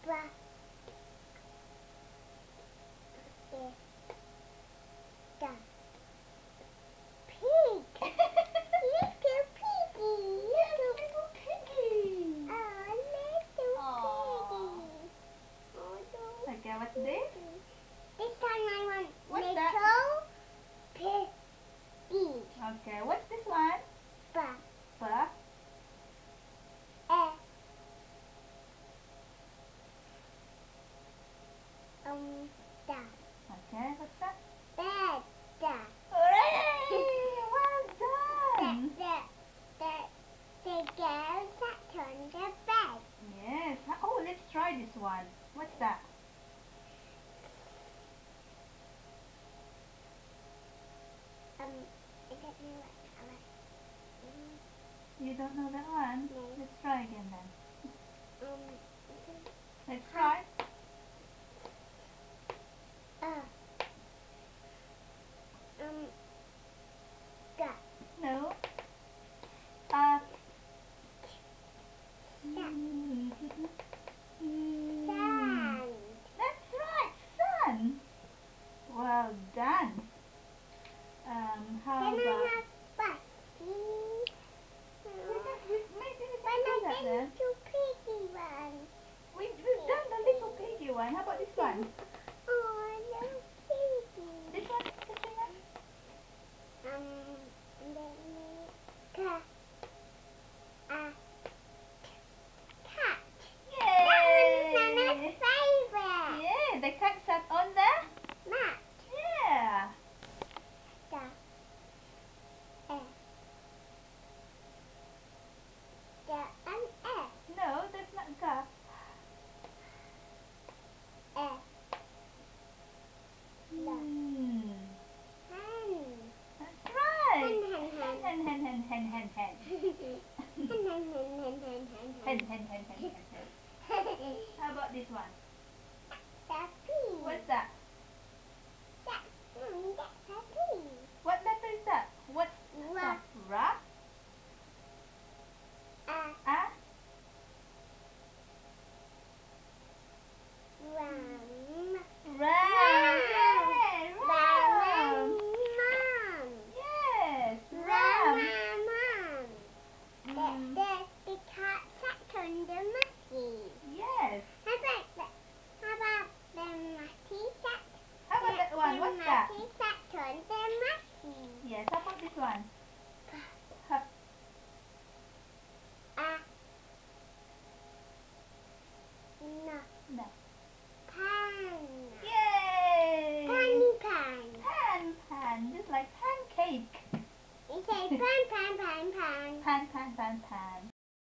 ba, da. Pig. Little piggy. Little piggy. Oh, little Aw. piggy. Oh, no. Okay, what's this? This time I want What's little that? piggy. Okay, what's this one? Ba, Ba. eh. Da. Okay, what's that? Bed, da. Hooray! Well done! The girl sat on the bed. Yes. Oh, let's try this one. What's that? I don't know what color. You don't know that one? No. Let's try again then. Um, Let's try. uh, got No. sand. That's right, sun. Well done. How Then I about... have bus. Maybe we When can do I that get then. to piggy one. We've done the little piggy one. How about this one? Oh, little piggy. This one, Katrina? Let me cat. Cat. Yay! That was Nana's favorite. Yeah, the cat sat on the... Mat. Yeah. Da. Eh. Da and eh. No, that's not ka. Eh. Da. Hmm. Hen. That's right. Hen, hen, hen. Hen, hen, hen, hen, hen, hen. Hen, hen, hen, hen, hen, hen, Hen, hen. hen, hen, hen, hen, hen. How about this one?